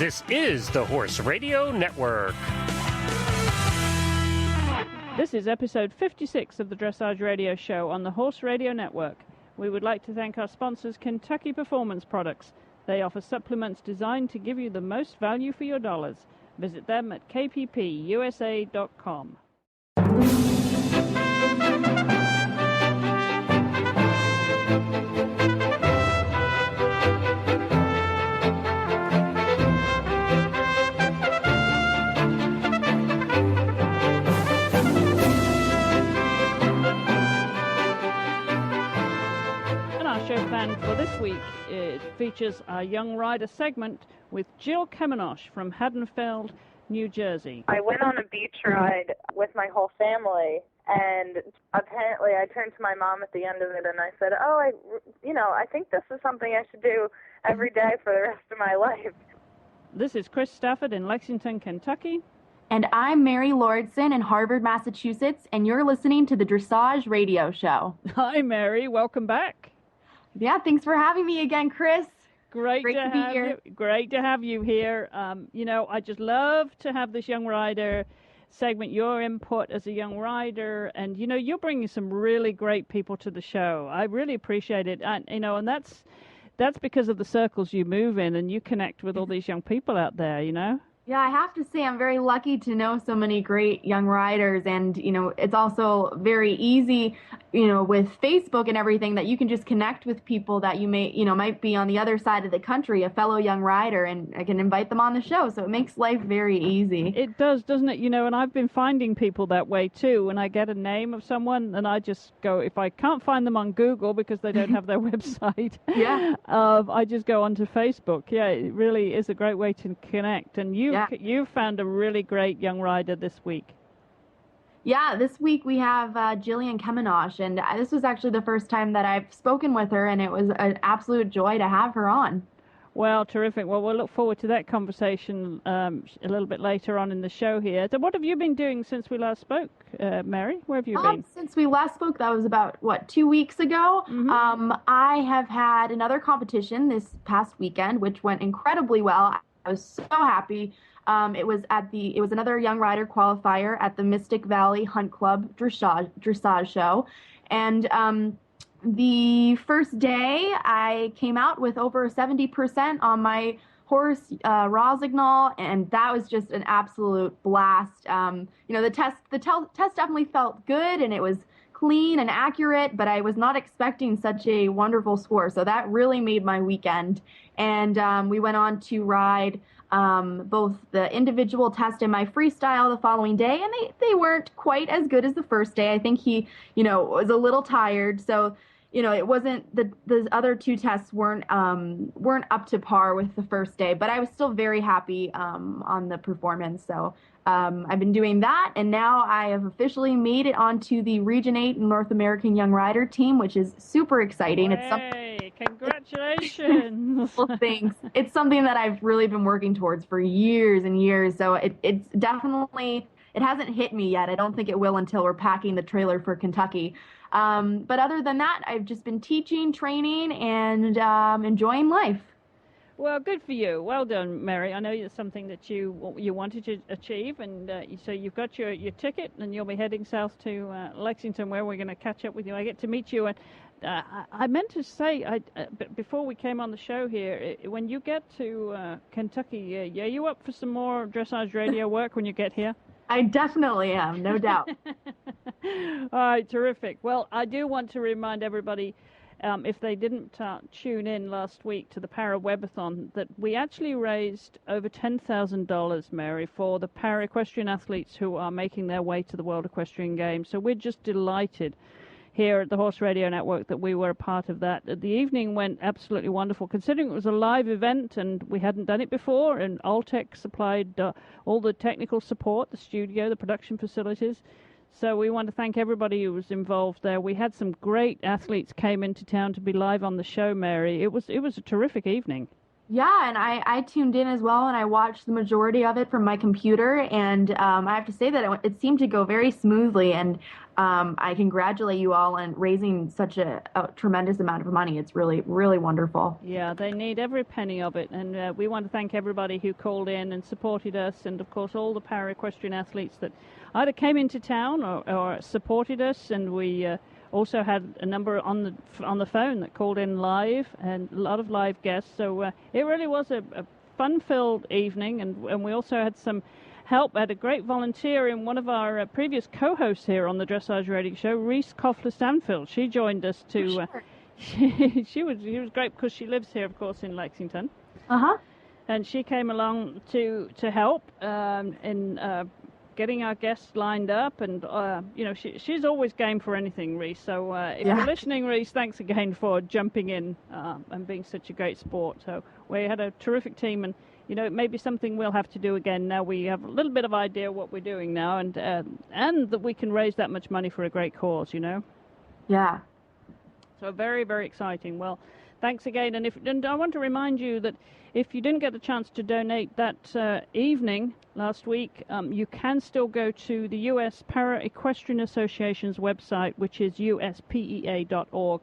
This is the Horse Radio Network. This is episode 56 of the Dressage Radio Show on the Horse Radio Network. We would like to thank our sponsors, Kentucky Performance Products. They offer supplements designed to give you the most value for your dollars. Visit them at kppusa.com. And for this week, it features our Young Rider segment with Jill Kemenosh from Haddonfield, New Jersey. I went on a beach ride with my whole family, and apparently I turned to my mom at the end of it and I said, I think this is something I should do every day for the rest of my life. This is Chris Stafford in Lexington, Kentucky. And I'm Mary Lordson in Harvard, Massachusetts, and you're listening to the Dressage Radio Show. Hi, Mary. Welcome back. Yeah, thanks for having me again, Chris. Great to be here. Great to have you here. I just love to have this Young Rider segment, your input as a young rider, and you're bringing some really great people to the show. I really appreciate it, and that's because of the circles you move in, and you connect with all these young people out there. Yeah, I have to say I'm very lucky to know so many great young riders, and it's also very easy, with Facebook and everything, that you can just connect with people that you might be on the other side of the country, a fellow young rider, and I can invite them on the show. So it makes life very easy. It does, doesn't it? And I've been finding people that way too. When I get a name of someone, and I just go, if I can't find them on Google because they don't have their website, I just go onto Facebook. Yeah, it really is a great way to connect. And you've found a really great young rider this week. Yeah, this week we have Jillian Kemenosh, and this was actually the first time that I've spoken with her, and it was an absolute joy to have her on. Well, terrific. Well, we'll look forward to that conversation a little bit later on in the show here. So what have you been doing since we last spoke, Mary? Where have you been? Since we last spoke, that was about, 2 weeks ago. Mm-hmm. I have had another competition this past weekend, which went incredibly well. I was so happy. It was another young rider qualifier at the Mystic Valley Hunt Club dressage show, and the first day I came out with over 70% on my horse Rosignol, and that was just an absolute blast. The test definitely felt good, and it was clean and accurate, but I was not expecting such a wonderful score, so that really made my weekend. And we went on to ride both the individual test and my freestyle the following day, and they weren't quite as good as the first day. I think he, was a little tired, so it wasn't the other two tests weren't up to par with the first day, but I was still very happy on the performance. So I've been doing that, and now I have officially made it onto the Region 8 North American Young Rider team, which is super exciting. Hey, congratulations! Well, thanks. It's something that I've really been working towards for years and years, so it's definitely, it hasn't hit me yet. I don't think it will until we're packing the trailer for Kentucky. But other than that, I've just been teaching, training, and enjoying life. Well, good for you. Well done, Mary. I know it's something that you wanted to achieve, and so you've got your ticket, and you'll be heading south to Lexington, where we're going to catch up with you. I get to meet you, and I meant to say, before we came on the show here, when you get to Kentucky, are you up for some more Dressage Radio work when you get here? I definitely am, no doubt. All right, terrific. Well, I do want to remind everybody, if they didn't tune in last week to the Para-Webathon, that we actually raised over $10,000, Mary, for the para-equestrian athletes who are making their way to the World Equestrian Games. So we're just delighted here at the Horse Radio Network that we were a part of that. The evening went absolutely wonderful, considering it was a live event and we hadn't done it before, and Alltech supplied all the technical support, the studio, the production facilities. So we want to thank everybody who was involved there. We had some great athletes came into town to be live on the show, Mary. It was a terrific evening. Yeah, and I tuned in as well, and I watched the majority of it from my computer, and I have to say that it seemed to go very smoothly, and I congratulate you all on raising such a tremendous amount of money. It's really, really wonderful. Yeah, they need every penny of it, and we want to thank everybody who called in and supported us, and of course all the para-equestrian athletes that either came into town or supported us, and we also had a number on the phone that called in live, and a lot of live guests. So it really was a fun-filled evening, and we also had some help. Had a great volunteer in one of our previous co-hosts here on the Dressage Radio Show, Reese Koffler-Stanfield. She joined us to. Sure. She was great because she lives here, of course, in Lexington. Uh-huh. And she came along to help in getting our guests lined up, and she's always game for anything, Reese. So if you're listening, Reese, thanks again for jumping in and being such a great sport. So we had a terrific team, and it may be something we'll have to do again. Now we have a little bit of idea what we're doing now, and that we can raise that much money for a great cause. Yeah. So very, very exciting. Well, thanks again. And I want to remind you that if you didn't get a chance to donate that evening last week, you can still go to the U.S. Para-Equestrian Association's website, which is uspea.org.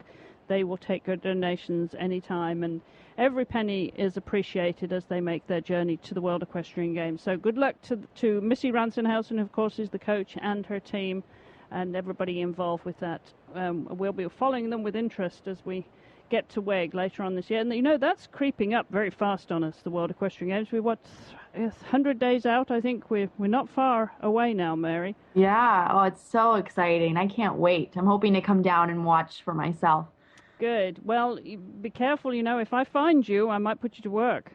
They will take your donations anytime, and every penny is appreciated as they make their journey to the World Equestrian Games. So good luck to Missy Ransenhausen, who of course is the coach, and her team, and everybody involved with that. We'll be following them with interest as we get to WEG later on this year. And that's creeping up very fast on us, the World Equestrian Games. We're 100 days out, I think. We're not far away now, Mary. Yeah. Oh, it's so exciting. I can't wait. I'm hoping to come down and watch for myself. Good. Well, be careful, if I find you, I might put you to work.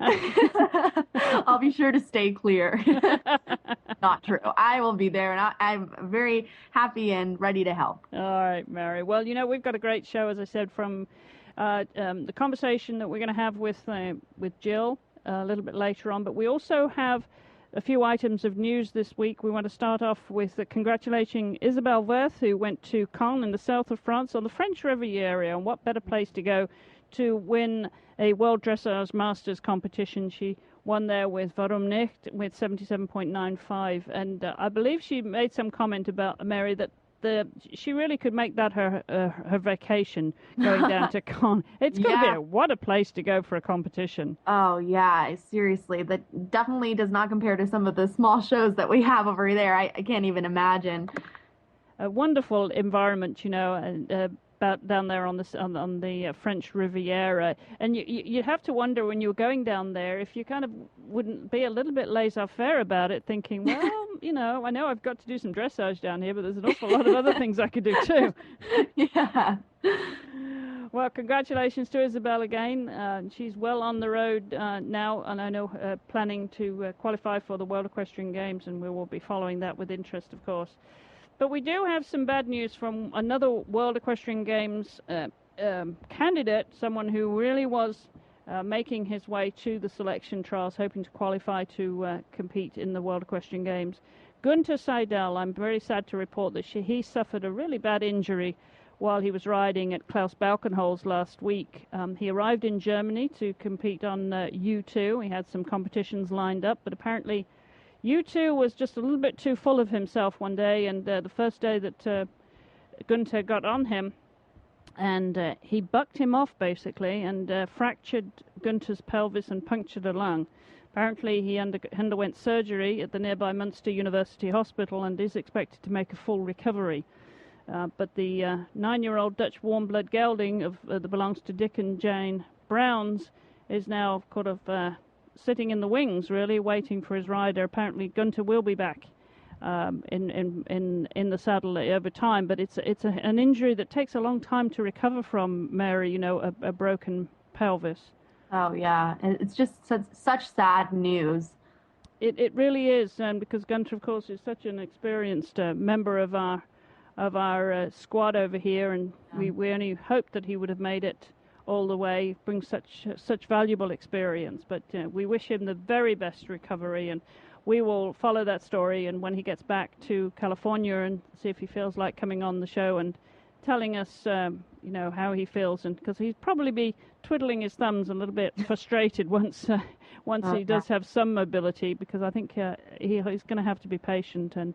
I'll be sure to stay clear. Not true. I will be there, and I'm very happy and ready to help. All right, Mary. Well, we've got a great show, as I said, from the conversation that we're going to have with Jill a little bit later on. But we also have a few items of news this week. We want to start off with congratulating Isabelle Werth, who went to Caen in the south of France on the French Riviera. And what better place to go to win a World Dressage Masters competition. She won there with Warum Nicht with 77.95, and I believe she made some comment about Mary that she really could make that her vacation going down to Caen. It's going to be what a place to go for a competition. Oh yeah, seriously, that definitely does not compare to some of the small shows that we have over there. I can't even imagine. A wonderful environment, and down there on the French Riviera, and you have to wonder when you're going down there if you kind of wouldn't be a little bit laissez-faire about it, thinking, well, I know I've got to do some dressage down here, but there's an awful lot of other things I could do too. Yeah. Well, congratulations to Isabelle again. She's well on the road now, and I know planning to qualify for the World Equestrian Games, and we will be following that with interest, of course. But we do have some bad news from another World Equestrian Games candidate, someone who really was making his way to the selection trials, hoping to qualify to compete in the World Equestrian Games. Gunter Seidel, I'm very sad to report that he suffered a really bad injury while he was riding at Klaus Balkenholz last week. He arrived in Germany to compete on U2. He had some competitions lined up, but apparently U2 was just a little bit too full of himself one day, and the first day that Gunter got on him, and he bucked him off basically, and fractured Gunter's pelvis and punctured a lung. Apparently he underwent surgery at the nearby Munster University Hospital and is expected to make a full recovery. But the 9-year-old Dutch warm-blood gelding that belongs to Dick and Jane Browns is now kind of sitting in the wings, really, waiting for his rider. Apparently, Gunter will be back in the saddle over time, but it's an injury that takes a long time to recover from, Mary. A broken pelvis. Oh yeah, it's just such sad news. It really is, because Gunter, of course, is such an experienced member of our squad over here, and we only hoped that he would have made it all the way, brings such valuable experience. But we wish him the very best recovery, and we will follow that story. And when he gets back to California, and see if he feels like coming on the show and telling us, how he feels, and because he'd probably be twiddling his thumbs a little bit frustrated once he does have some mobility, because I think he's going to have to be patient and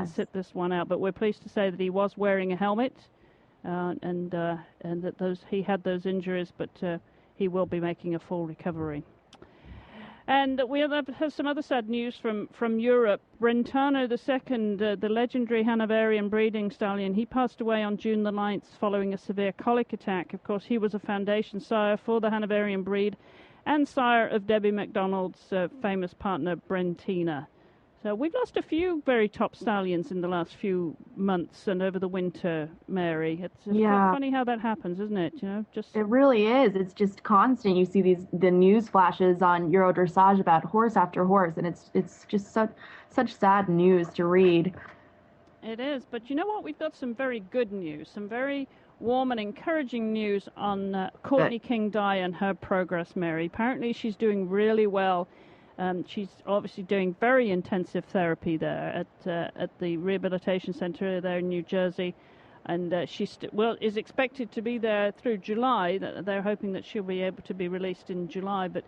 sit this one out. But we're pleased to say that he was wearing a helmet, and that he had those injuries, but he will be making a full recovery. And we have some other sad news from Europe. Brentano II, the legendary Hanoverian breeding stallion, he passed away on June the 9th following a severe colic attack. Of course, he was a foundation sire for the Hanoverian breed and sire of Debbie McDonald's famous partner, Brentina. So we've lost a few very top stallions in the last few months and over the winter, Mary. It's funny how that happens, isn't it? It really is. It's just constant. You see the news flashes on Euro Dressage about horse after horse, and it's just such sad news to read. It is, but you know what? We've got some very good news, some very warm and encouraging news on Courtney King-Dye and her progress, Mary. Apparently, she's doing really well. She's obviously doing very intensive therapy there at the rehabilitation center there in New Jersey, and she is expected to be there through July. They're hoping that she'll be able to be released in July, but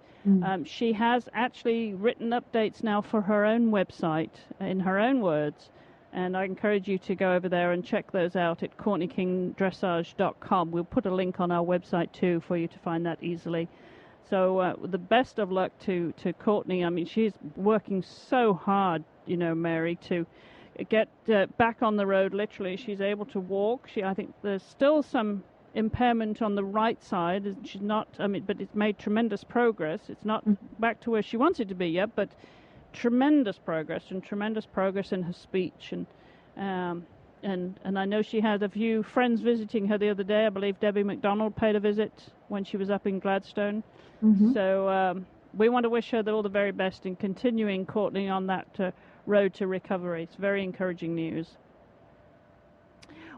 she has actually written updates now for her own website in her own words, and I encourage you to go over there and check those out at CourtneyKingDressage.com. We'll put a link on our website too for you to find that easily. So the best of luck to Courtney. I mean, she's working so hard, Mary, to get back on the road. Literally, she's able to walk. I think there's still some impairment on the right side. She's not. But it's made tremendous progress. It's not back to where she wants it to be yet, but tremendous progress in her speech and I know she had a few friends visiting her the other day. I believe Debbie McDonald paid a visit when she was up in Gladstone. So we want to wish her all the very best in continuing, Courtney, on that road to recovery. It's very encouraging news.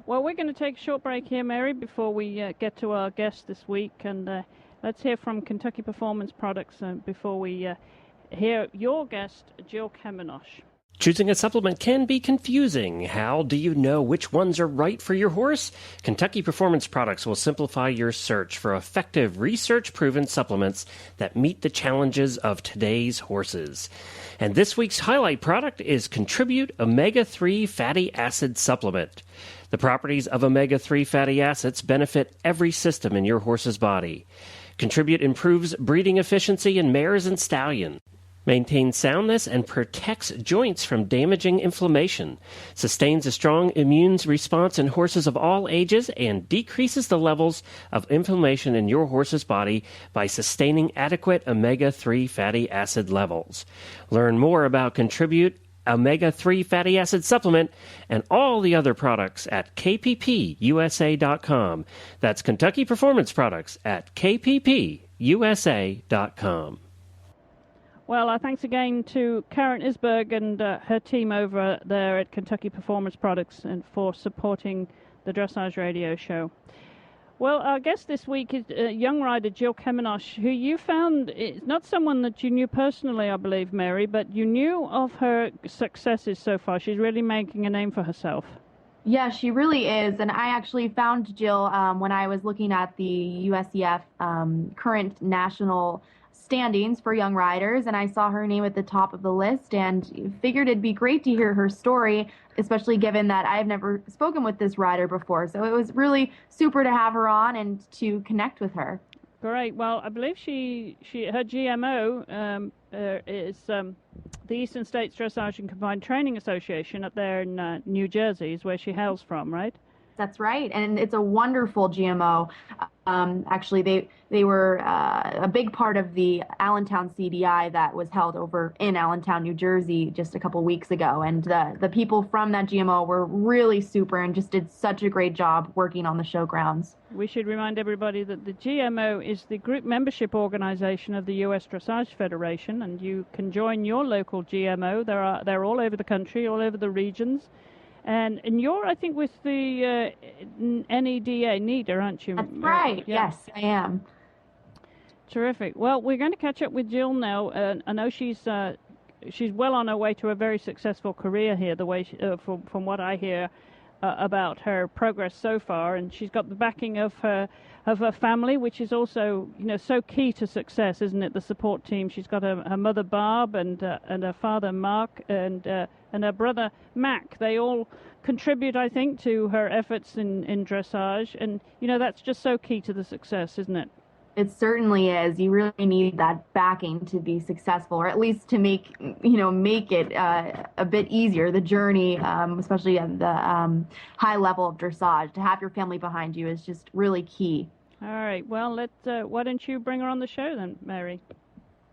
Well, we're going to take a short break here, Mary, before we get to our guest this week. And let's hear from Kentucky Performance Products before we hear your guest, Jill Kemenosh. Choosing a supplement can be confusing. How do you know which ones are right for your horse? Kentucky Performance Products will simplify your search for effective, research-proven supplements that meet the challenges of today's horses. And this week's highlight product is Contribute Omega-3 Fatty Acid Supplement. The properties of omega-3 fatty acids benefit every system in your horse's body. Contribute improves breeding efficiency in mares and stallions, maintains soundness and protects joints from damaging inflammation, sustains a strong immune response in horses of all ages, and decreases the levels of inflammation in your horse's body by sustaining adequate omega-3 fatty acid levels. Learn more about Contribute Omega-3 Fatty Acid Supplement and all the other products at kppusa.com. That's Kentucky Performance Products at kppusa.com. Well, thanks again to Karen Isberg and her team over there at Kentucky Performance Products and for supporting the Dressage Radio Show. Well, our guest this week is young rider Jill Kemenosh, who you found is not someone that you knew personally, I believe, Mary, but you knew of her successes so far. She's really making a name for herself. Yeah, she really is. And I actually found Jill when I was looking at the USEF current national standings for young riders, and I saw her name at the top of the list and figured it'd be great to hear her story, especially given that I've never spoken with this rider before. So it was really super to have her on and to connect with her. Great. Well, I believe her GMO is the Eastern States Dressage and Combined Training Association up there in New Jersey is where she hails from, right? That's right, and it's a wonderful GMO. Actually, they were a big part of the Allentown CDI that was held over in Allentown, New Jersey, just a couple weeks ago. And the people from that GMO were really super and just did such a great job working on the showgrounds. We should remind everybody that the GMO is the group membership organization of the U.S. Dressage Federation, and you can join your local GMO. They're all over the country, all over the regions. And you're, I think, with the NEDA, aren't you? That's right. Yes, I am. Terrific. Well, we're going to catch up with Jill now. I know she's well on her way to a very successful career here. The way from what I hear, about her progress so far, and she's got the backing of her family, which is also, so key to success, isn't it? The support team. She's got her mother Barb and her father Mark and her brother Mac. They all contribute, I think, to her efforts in dressage, and that's just so key to the success, isn't it? It certainly is. You really need that backing to be successful, or at least to make it a bit easier. The journey, especially at the high level of dressage, to have your family behind you is just really key. All right. Well, why don't you bring her on the show then, Mary?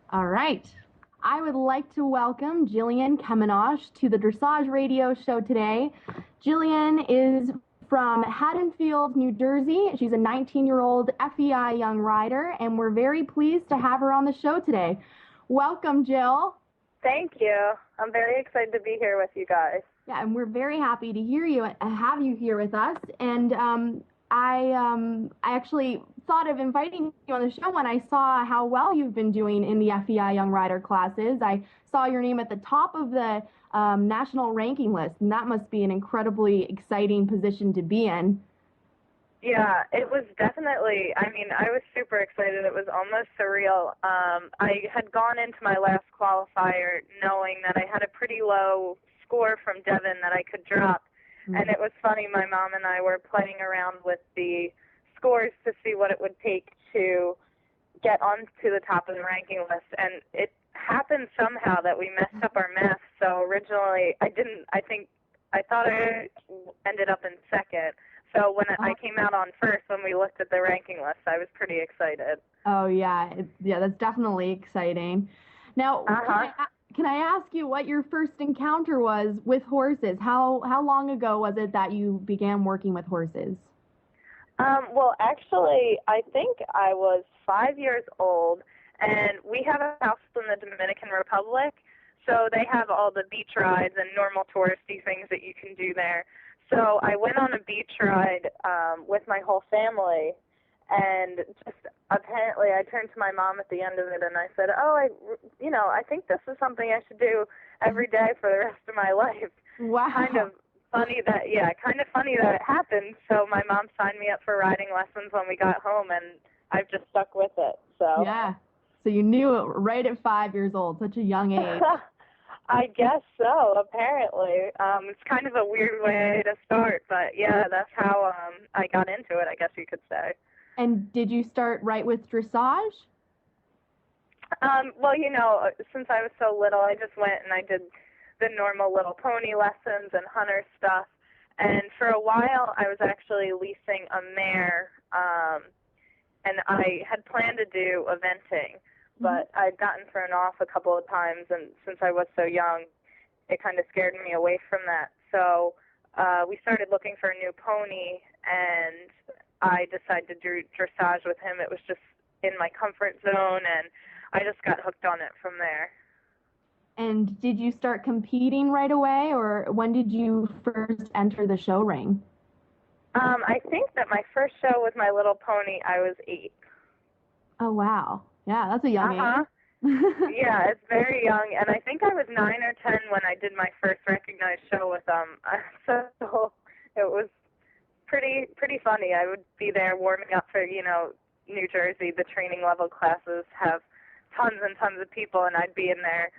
All right. I would like to welcome Jillian Kemenosh to the Dressage Radio Show today. Jillian is from Haddonfield, New Jersey. She's a 19-year-old FEI young rider, and we're very pleased to have her on the show today. Welcome, Jill. Thank you. I'm very excited to be here with you guys. Yeah, and we're very happy to have you here with us. And I actually thought of inviting you on the show when I saw how well you've been doing in the FEI Young Rider classes. I saw your name at the top of the national ranking list, and that must be an incredibly exciting position to be in. Yeah, it was definitely, I was super excited. It was almost surreal. I had gone into my last qualifier knowing that I had a pretty low score from Devon that I could drop. Mm-hmm. And it was funny, my mom and I were playing around with the scores to see what it would take to get onto the top of the ranking list. And it happened somehow that we messed up our math. So originally I thought I ended up in second. So when I came out on first, when we looked at the ranking list, I was pretty excited. Oh yeah, that's definitely exciting. Now, can I ask you what your first encounter was with horses? How long ago was it that you began working with horses? Well, actually, I think I was 5 years old, and we have a house in the Dominican Republic, so they have all the beach rides and normal touristy things that you can do there. So I went on a beach ride with my whole family, and just apparently I turned to my mom at the end of it and I said, I think this is something I should do every day for the rest of my life. Wow. Kind of funny that it happened. So my mom signed me up for riding lessons when we got home, and I've just stuck with it. So yeah. So you knew it right at 5 years old, such a young age. I guess so, apparently. It's kind of a weird way to start, but yeah, that's how I got into it, I guess you could say. And did you start right with dressage? Well, since I was so little, I just went and I did the normal little pony lessons and hunter stuff. And for a while, I was actually leasing a mare, and I had planned to do eventing. But I'd gotten thrown off a couple of times, and since I was so young, it kind of scared me away from that. So we started looking for a new pony, and I decided to do dressage with him. It was just in my comfort zone, and I just got hooked on it from there. And did you start competing right away, or when did you first enter the show ring? I think that my first show with my little pony, I was 8. Oh, wow. Yeah, that's a young age. Yeah, it's very young, and I think I was 9 or 10 when I did my first recognized show with them. So it was pretty funny. I would be there warming up for, New Jersey. The training level classes have tons and tons of people, and I'd be in there,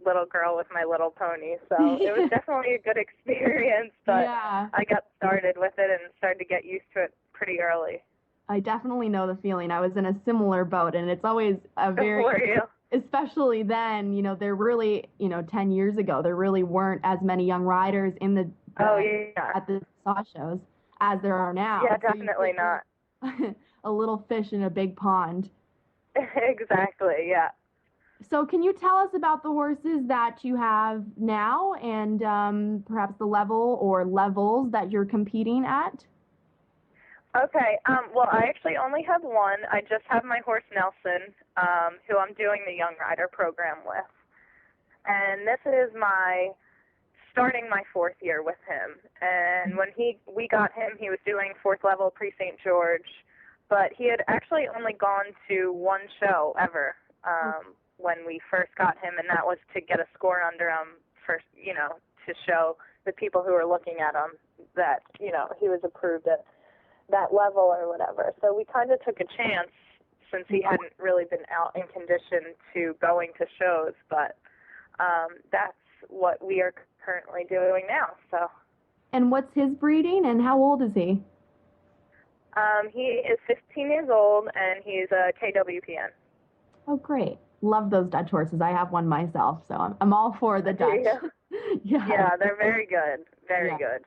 little girl with my little pony. So it was definitely a good experience, but yeah. I got started with it and started to get used to it pretty early. I definitely know the feeling. I was in a similar boat, and it's always a very, especially then, there really, 10 years ago, there really weren't as many young riders in the at the dressage shows as there are now. Yeah, definitely not. A little fish in a big pond. Exactly, yeah. So can you tell us about the horses that you have now and perhaps the level or levels that you're competing at? Okay, well, I actually only have one. I just have my horse Nelson, who I'm doing the Young Rider program with. And this is starting my 4th year with him. And when we got him, he was doing 4th level pre-St. George, but he had actually only gone to one show ever when we first got him, and that was to get a score under him first, to show the people who were looking at him that, you know, he was approved at that level or whatever. So we kind of took a chance since he hadn't really been out in condition to going to shows, but that's what we are currently doing now. So. And what's his breeding, and how old is he? He is 15 years old, and he's a KWPN. Oh, great. Love those Dutch horses. I have one myself, so I'm all for the Dutch. Yeah, they're very good. Very good.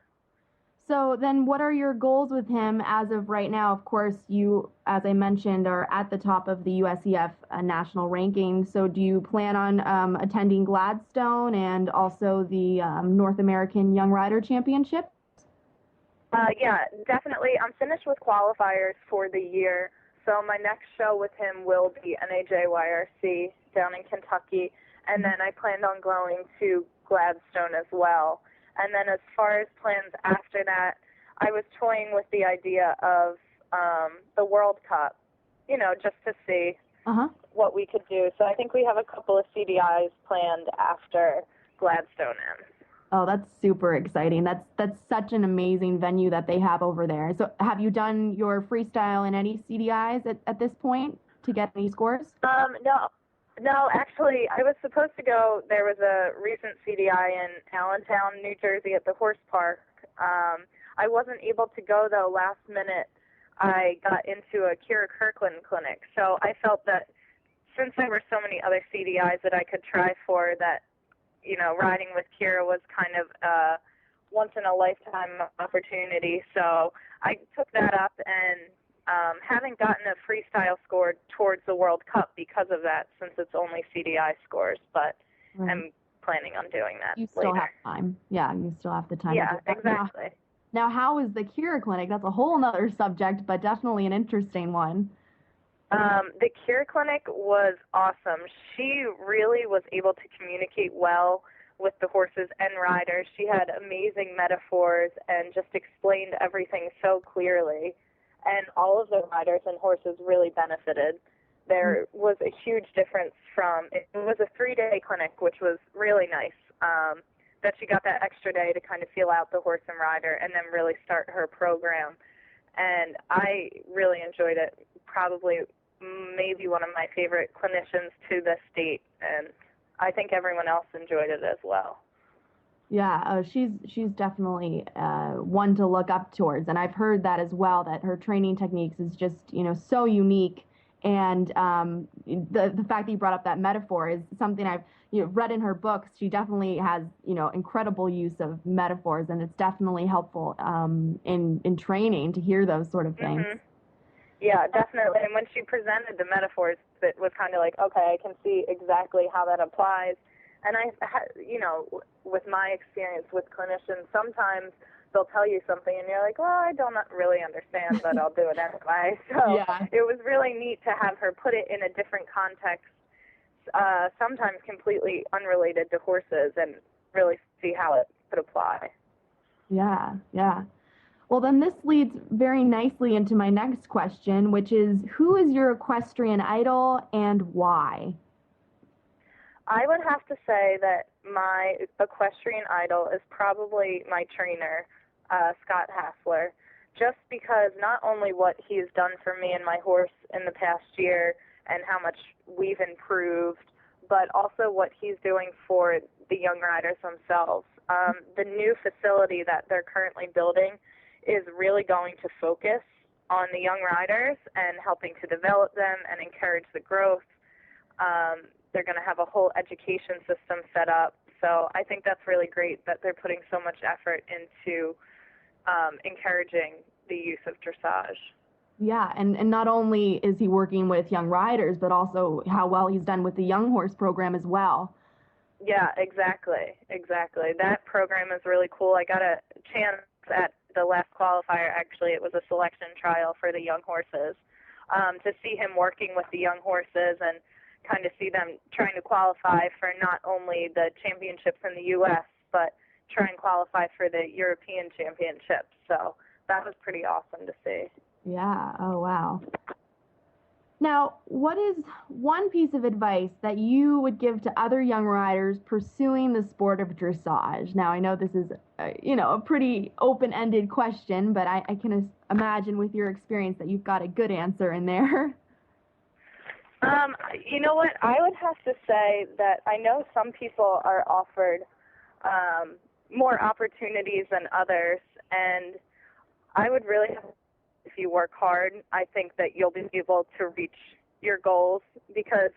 So then what are your goals with him as of right now? Of course, you, as I mentioned, are at the top of the USEF national ranking. So do you plan on attending Gladstone and also the North American Young Rider Championship? Yeah, definitely. I'm finished with qualifiers for the year. So my next show with him will be NAJYRC down in Kentucky. And then I planned on going to Gladstone as well. And then as far as plans after that, I was toying with the idea of the World Cup, you know, just to see what we could do. So I think we have a couple of CDIs planned after Gladstone ends. Oh, that's super exciting. That's such an amazing venue that they have over there. So have you done your freestyle in any CDIs at this point to get any scores? No, actually, I was supposed to go. There was a recent CDI in Allentown, New Jersey at the horse park. I wasn't able to go, though. Last minute, I got into a Kira Kirkland clinic. So I felt that since there were so many other CDIs that I could try for, that, you know, riding with Kira was kind of a once-in-a-lifetime opportunity. So I took that up and haven't gotten a freestyle score towards the World Cup because of that, since it's only CDI scores, but I'm planning on doing that You still later. have time. Yeah, you still have the time. Yeah, to do that. exactly. Now, how is the Kira clinic? That's a whole other subject, but definitely an interesting one. The Kira clinic was awesome. She really was able to communicate well with the horses and riders. She had amazing metaphors and just explained everything so clearly. And all of the riders and horses really benefited. There was a huge difference it was a 3-day clinic, which was really nice, that she got that extra day to kind of feel out the horse and rider and then really start her program. And I really enjoyed it, probably maybe one of my favorite clinicians to this date, and I think everyone else enjoyed it as well. Yeah, she's definitely one to look up towards, and I've heard that as well. That her training techniques is just so unique, and the fact that you brought up that metaphor is something I've read in her books. She definitely has incredible use of metaphors, and it's definitely helpful in training to hear those sort of things. Mm-hmm. Yeah, definitely. And when she presented the metaphors, it was kind of like, okay, I can see exactly how that applies. And with my experience with clinicians, sometimes they'll tell you something and you're like, well, I don't really understand, but I'll do it anyway. So It was really neat to have her put it in a different context, sometimes completely unrelated to horses, and really see how it could apply. Yeah. Well, then this leads very nicely into my next question, which is, who is your equestrian idol and why? I would have to say that my equestrian idol is probably my trainer, Scott Hassler, just because not only what he's done for me and my horse in the past year and how much we've improved, but also what he's doing for the young riders themselves. The new facility that they're currently building is really going to focus on the young riders and helping to develop them and encourage the growth. They're going to have a whole education system set up. So I think that's really great that they're putting so much effort into encouraging the use of dressage. Yeah, and not only is he working with young riders, but also how well he's done with the young horse program as well. Yeah, exactly. That program is really cool. I got a chance at the last qualifier, actually. It was a selection trial for the young horses, to see him working with the young horses and kind of see them trying to qualify for not only the championships in the U.S., but try and qualify for the European championships. So that was pretty awesome to see. Yeah. Oh, wow. Now, what is one piece of advice that you would give to other young riders pursuing the sport of dressage? Now, I know this is, a pretty open-ended question, but I can imagine with your experience that you've got a good answer in there. You know what? I would have to say that I know some people are offered more opportunities than others, and I would really have, if you work hard, I think that you'll be able to reach your goals, because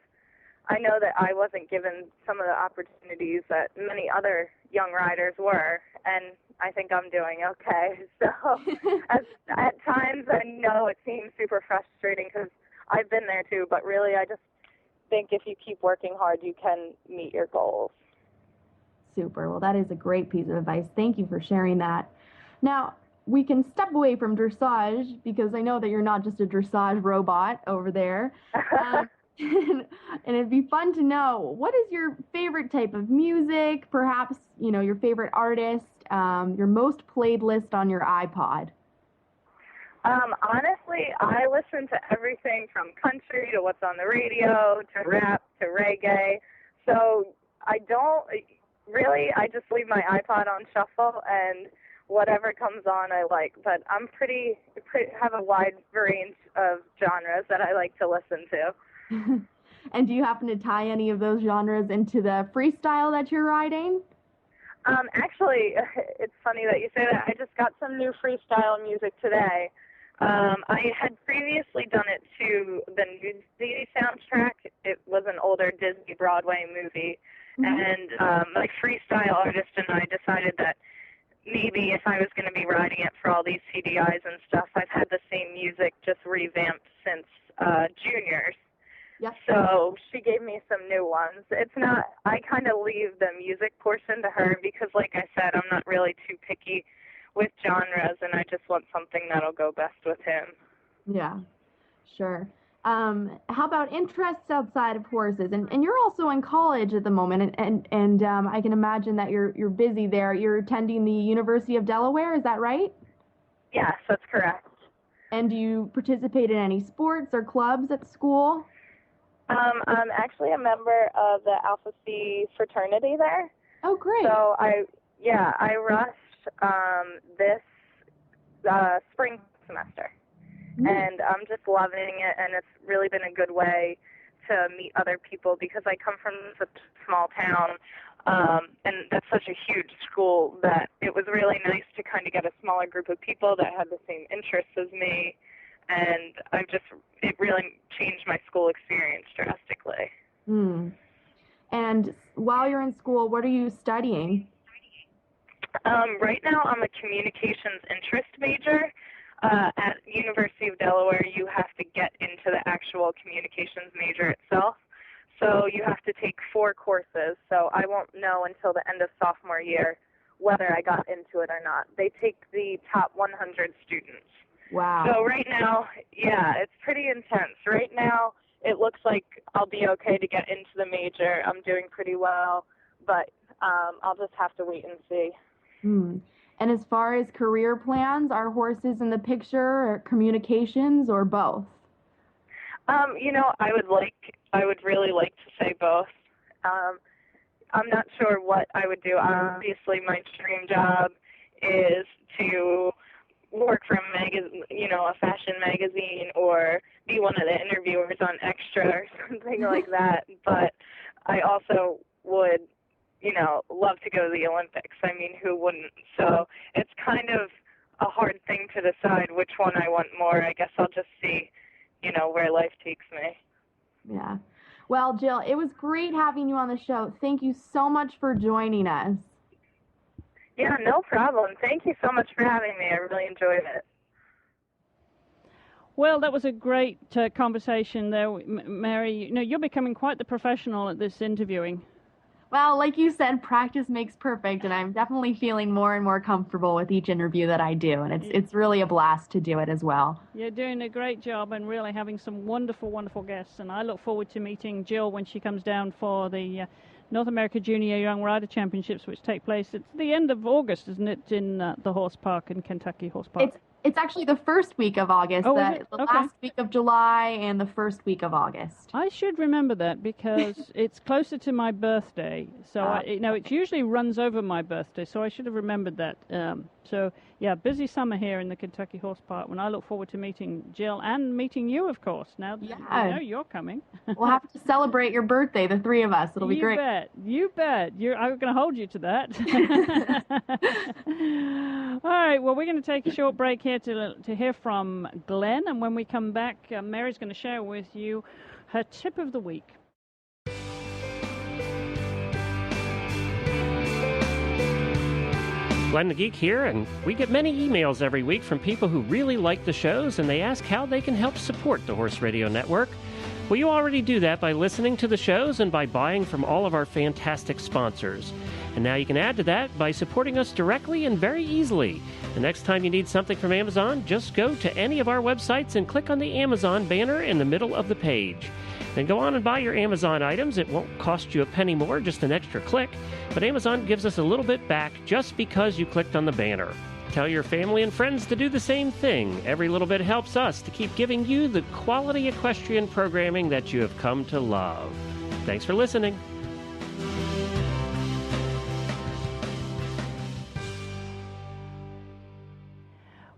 I know that I wasn't given some of the opportunities that many other young riders were, and I think I'm doing okay. So at times I know it seems super frustrating because I've been there too, but really I just think if you keep working hard, you can meet your goals. Super. Well, that is a great piece of advice. Thank you for sharing that. Now, we can step away from dressage because I know that you're not just a dressage robot over there. And it'd be fun to know, what is your favorite type of music, perhaps, your favorite artist, your most played list on your iPod? Honestly, I listen to everything from country to what's on the radio to rap to reggae. So I just leave my iPod on shuffle, and whatever comes on I like. But I'm pretty have a wide range of genres that I like to listen to. And do you happen to tie any of those genres into the freestyle that you're riding? Actually, it's funny that you say that. I just got some new freestyle music today. I had previously done it to the Newsy soundtrack. It was an older Disney Broadway movie. Mm-hmm. And my freestyle artist and I decided that maybe if I was going to be writing it for all these CDIs and stuff, I've had the same music just revamped since juniors. Yes. So she gave me some new ones. I kind of leave the music portion to her because, like I said, I'm not really too picky with genres, and I just want something that'll go best with him. Yeah, sure. How about interests outside of horses? And you're also in college at the moment, and I can imagine that you're busy there. You're attending the University of Delaware, is that right? Yes, that's correct. And do you participate in any sports or clubs at school? I'm actually a member of the Alpha Psi fraternity there. Oh, great. So I rushed this spring semester. Mm-hmm. And I'm just loving it, and it's really been a good way to meet other people because I come from such a small town, and that's such a huge school that it was really nice to kind of get a smaller group of people that had the same interests as me. And it really changed my school experience drastically. Mm. And while you're in school, what are you studying? Right now, I'm a communications interest major. At University of Delaware, you have to get into the actual communications major itself. So you have to take 4 courses. So I won't know until the end of sophomore year whether I got into it or not. They take the top 100 students. Wow. So right now, yeah, it's pretty intense. Right now, it looks like I'll be okay to get into the major. I'm doing pretty well, but I'll just have to wait and see. Hmm. And as far as career plans, are horses in the picture, or communications, or both? I would really like to say both. I'm not sure what I would do. Obviously, my dream job is to work for a fashion magazine, or be one of the interviewers on Extra or something like that. But I also would, love to go to the Olympics. I mean, who wouldn't? So it's kind of a hard thing to decide which one I want more. I guess I'll just see, where life takes me. Yeah. Well, Jill, it was great having you on the show. Thank you so much for joining us. Yeah, no problem. Thank you so much for having me. I really enjoyed it. Well, that was a great conversation there, Mary. You're becoming quite the professional at this interviewing. Well, like you said, practice makes perfect, and I'm definitely feeling more and more comfortable with each interview that I do, and it's really a blast to do it as well. You're doing a great job and really having some wonderful, wonderful guests, and I look forward to meeting Jill when she comes down for the North America Junior Young Rider Championships, which take place at the end of August, isn't it, in the horse park in Kentucky Horse Park? It's actually the first week of August. Oh, is it? The Okay. last week of July and the first week of August. I should remember that because it's closer to my birthday. So, it usually runs over my birthday, so I should have remembered that. Busy summer here in the Kentucky Horse Park, when I look forward to meeting Jill and meeting you, of course, now that I know you're coming. We'll have to celebrate your birthday, the three of us. It'll be great. You bet. I'm going to hold you to that. All right, well, we're going to take a short break here to hear from Glenn, and when we come back, Mary's going to share with you her tip of the week. Glenn the Geek here, and we get many emails every week from people who really like the shows, and they ask how they can help support the Horse Radio Network. Well, you already do that by listening to the shows and by buying from all of our fantastic sponsors. And now you can add to that by supporting us directly and very easily. The next time you need something from Amazon, just go to any of our websites and click on the Amazon banner in the middle of the page. Then go on and buy your Amazon items. It won't cost you a penny more, just an extra click. But Amazon gives us a little bit back just because you clicked on the banner. Tell your family and friends to do the same thing. Every little bit helps us to keep giving you the quality equestrian programming that you have come to love. Thanks for listening.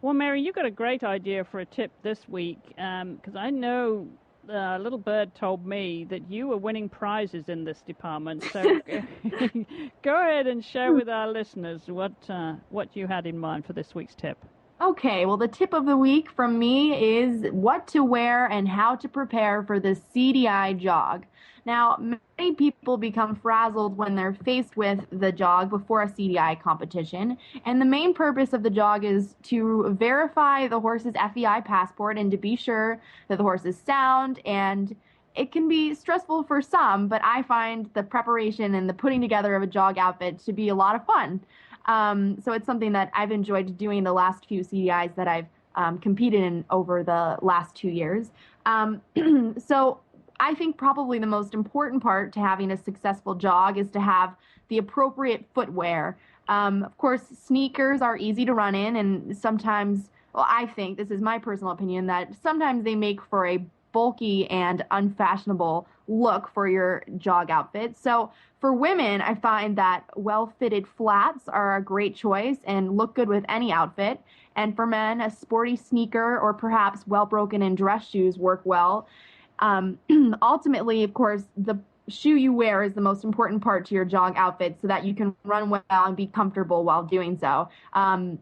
Well, Mary, you got a great idea for a tip this week, because I know Little Bird told me that you were winning prizes in this department. So go ahead and share with our listeners what you had in mind for this week's tip. Okay, well, the tip of the week from me is what to wear and how to prepare for the CDI jog. Now, many people become frazzled when they're faced with the jog before a CDI competition, and the main purpose of the jog is to verify the horse's FEI passport and to be sure that the horse is sound, and it can be stressful for some, but I find the preparation and the putting together of a jog outfit to be a lot of fun. So it's something that I've enjoyed doing the last few CDIs that I've competed in over the last 2 years. So I think probably the most important part to having a successful jog is to have the appropriate footwear. Of course, sneakers are easy to run in, and sometimes, well, I think, this is my personal opinion, that sometimes they make for a bulky and unfashionable look for your jog outfit. So for women, I find that well-fitted flats are a great choice and look good with any outfit. And for men, a sporty sneaker or perhaps well-broken-in dress shoes work well. Ultimately, of course, the shoe you wear is the most important part to your jog outfit so that you can run well and be comfortable while doing so. I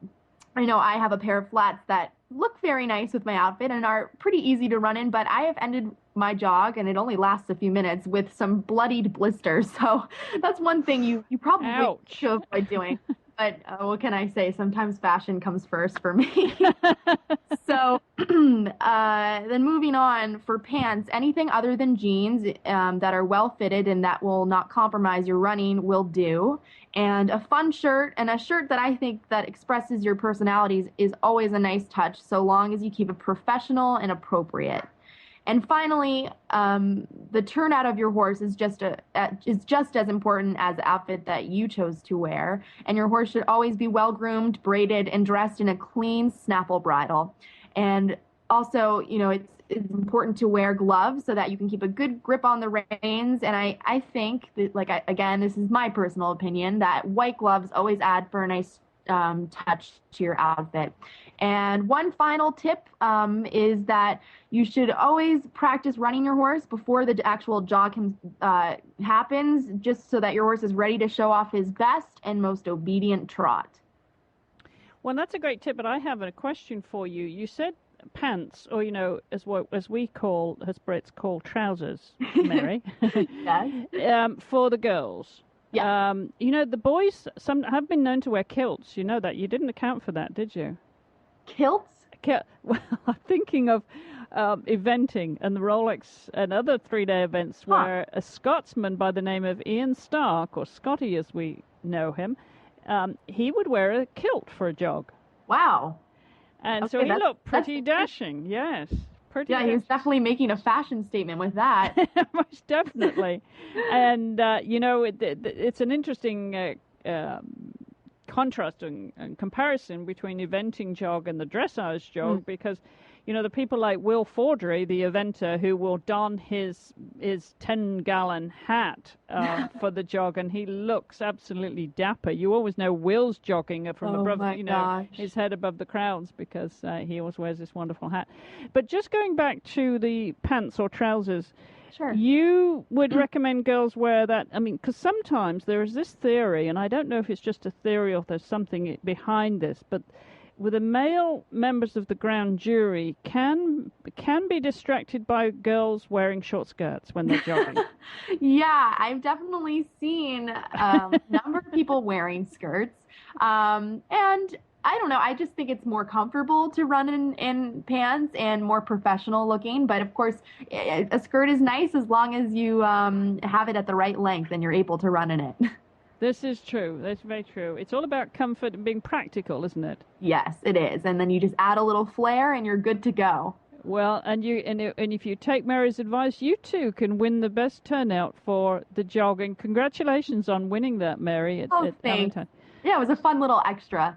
know I have a pair of flats that look very nice with my outfit and are pretty easy to run in, but I have ended my jog, and it only lasts a few minutes, with some bloodied blisters. So that's one thing you probably should avoid doing. But what can I say? Sometimes fashion comes first for me. So then moving on, for pants, anything other than jeans that are well fitted and that will not compromise your running will do. And a fun shirt, and a shirt that I think that expresses your personalities, is always a nice touch, so long as you keep it professional and appropriate. And finally, the turnout of your horse is just as important as the outfit that you chose to wear. And your horse should always be well groomed, braided, and dressed in a clean Snapple bridle. And also, it's important to wear gloves so that you can keep a good grip on the reins. And I think that, again, this is my personal opinion, that white gloves always add for a nice touch to your outfit. And one final tip is that you should always practice running your horse before the actual jog happens, just so that your horse is ready to show off his best and most obedient trot. Well, that's a great tip, but I have a question for you. You said pants, or as we call, as Brits call, trousers, Mary. Yes. For the girls. Yeah. The boys have been known to wear kilts. You know that. You didn't account for that, did you? Kilts? Well, I'm thinking of eventing and the Rolex and other 3-day events where a Scotsman by the name of Ian Stark, or Scotty as we know him, he would wear a kilt for a jog. Wow. And so he looked pretty dashing, yes. Yeah, he was definitely making a fashion statement with that. Most definitely. And, it's an interesting contrast and comparison between eventing jog and the dressage jog because, you know, the people like Will Fordry, the eventer, who will don his 10-gallon hat for the jog, and he looks absolutely dapper. You always know Will's jogging from above, you know, his head above the crowds because he always wears this wonderful hat. But just going back to the pants or trousers, sure, you would recommend girls wear that? I mean, because sometimes there is this theory, and I don't know if it's just a theory or there's something behind this, but with the male members of the grand jury can be distracted by girls wearing short skirts when they're jogging. Yeah, I've definitely seen a number of people wearing skirts. And I don't know, I just think it's more comfortable to run in pants and more professional looking. But of course, a skirt is nice as long as you have it at the right length and you're able to run in it. This is true. That's very true. It's all about comfort and being practical, isn't it? Yes, it is. And then you just add a little flair and you're good to go. Well, and if you take Mary's advice, you too can win the best turnout for the jogging. Congratulations on winning that, Mary. At thanks. Allentown. Yeah, it was a fun little extra.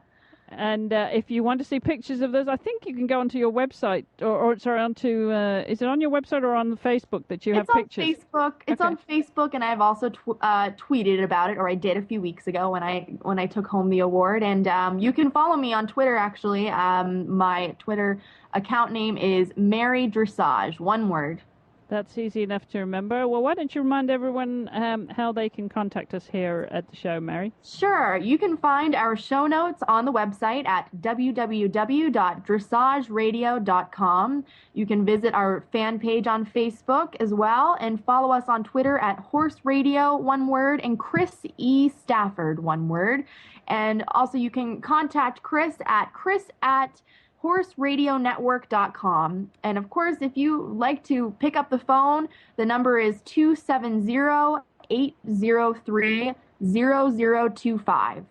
And if you want to see pictures of those, I think you can go onto your website, or sorry, onto is it on your website or on Facebook that you have pictures? It's on Facebook. It's on Facebook, and I've also tweeted about it, or I did a few weeks ago when I took home the award. And you can follow me on Twitter. Actually, my Twitter account name is Mary Dressage, one word. That's easy enough to remember. Well, why don't you remind everyone how they can contact us here at the show, Mary? Sure. You can find our show notes on the website at www.dressageradio.com. You can visit our fan page on Facebook as well, and follow us on Twitter at Horse Radio, one word, and Chris E. Stafford, one word. And also you can contact Chris at horseradionetwork.com. And of course, if you like to pick up the phone, the number is 270-803-0025.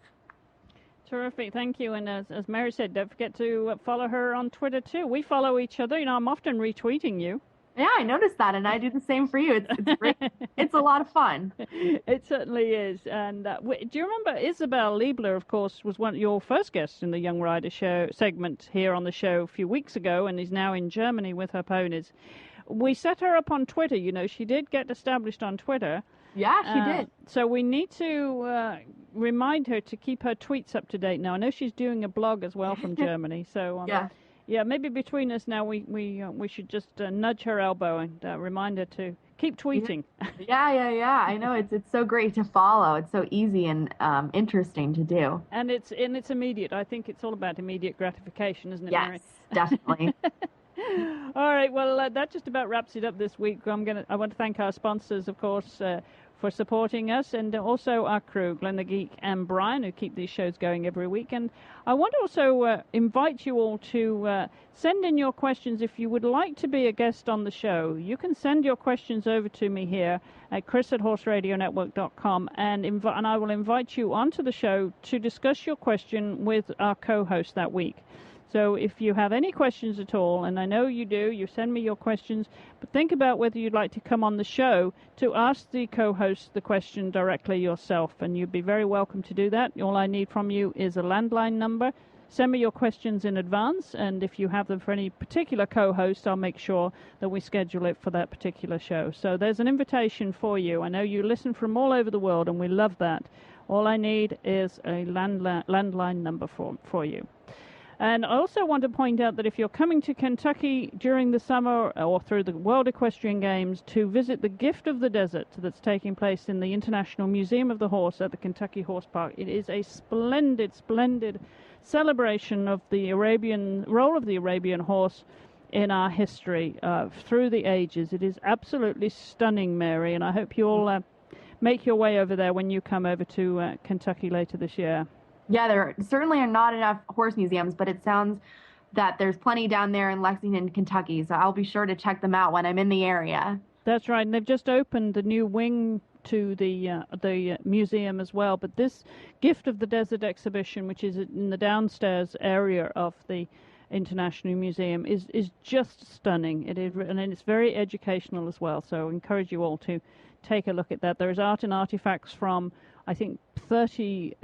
Terrific, thank you. And as Mary said, don't forget to follow her on Twitter too. We follow each other. You know, I'm often retweeting you. Yeah, I noticed that, and I do the same for you. It's great. It's a lot of fun. It certainly is. And do you remember Isabel Liebler, of course, was one of your first guests in the Young Rider show segment here on the show a few weeks ago, and is now in Germany with her ponies. We set her up on Twitter. You know, she did get established on Twitter. Yeah, she did. So we need to remind her to keep her tweets up to date now. I know she's doing a blog as well from Germany. So yeah. Yeah, maybe between us now we should just nudge her elbow and remind her to keep tweeting. Yeah. I know it's so great to follow. It's so easy and interesting to do. And it's immediate. I think it's all about immediate gratification, isn't it, Mary? Yes, definitely. All right. Well, that just about wraps it up this week. I want to thank our sponsors, of course, for supporting us, and also our crew, Glenn the Geek and Brian, who keep these shows going every week. And I want to also invite you all to send in your questions if you would like to be a guest on the show. You can send your questions over to me here at chris@horseradionetwork.com, and I will invite you onto the show to discuss your question with our co-host that week. So if you have any questions at all, and I know you do, you send me your questions, but think about whether you'd like to come on the show to ask the co-host the question directly yourself, and you'd be very welcome to do that. All I need from you is a landline number. Send me your questions in advance, and if you have them for any particular co-host, I'll make sure that we schedule it for that particular show. So there's an invitation for you. I know you listen from all over the world, and we love that. All I need is a landline number for you. And I also want to point out that if you're coming to Kentucky during the summer or through the World Equestrian Games to visit the Gift of the Desert that's taking place in the International Museum of the Horse at the Kentucky Horse Park, it is a splendid, splendid celebration of the role of the Arabian horse in our history through the ages. It is absolutely stunning, Mary, and I hope you'll make your way over there when you come over to Kentucky later this year. Yeah, there certainly are not enough horse museums, but it sounds that there's plenty down there in Lexington, Kentucky, so I'll be sure to check them out when I'm in the area. That's right, and they've just opened the new wing to the museum as well, but this Gift of the Desert exhibition, which is in the downstairs area of the International Museum, is just stunning. It is, and it's very educational as well, so I encourage you all to take a look at that. There is art and artifacts from, I think, 30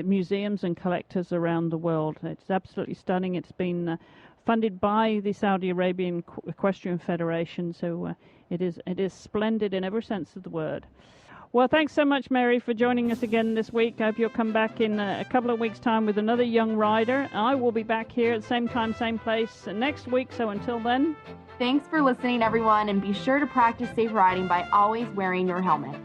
museums and collectors around the world. It's absolutely stunning. It's been funded by the Saudi Arabian Equestrian Federation, so it is splendid in every sense of the word. Well, thanks so much, Mary, for joining us again this week. I hope you'll come back in a couple of weeks' time with another young rider. I will be back here at the same time, same place next week, so until then... Thanks for listening, everyone, and be sure to practice safe riding by always wearing your helmet.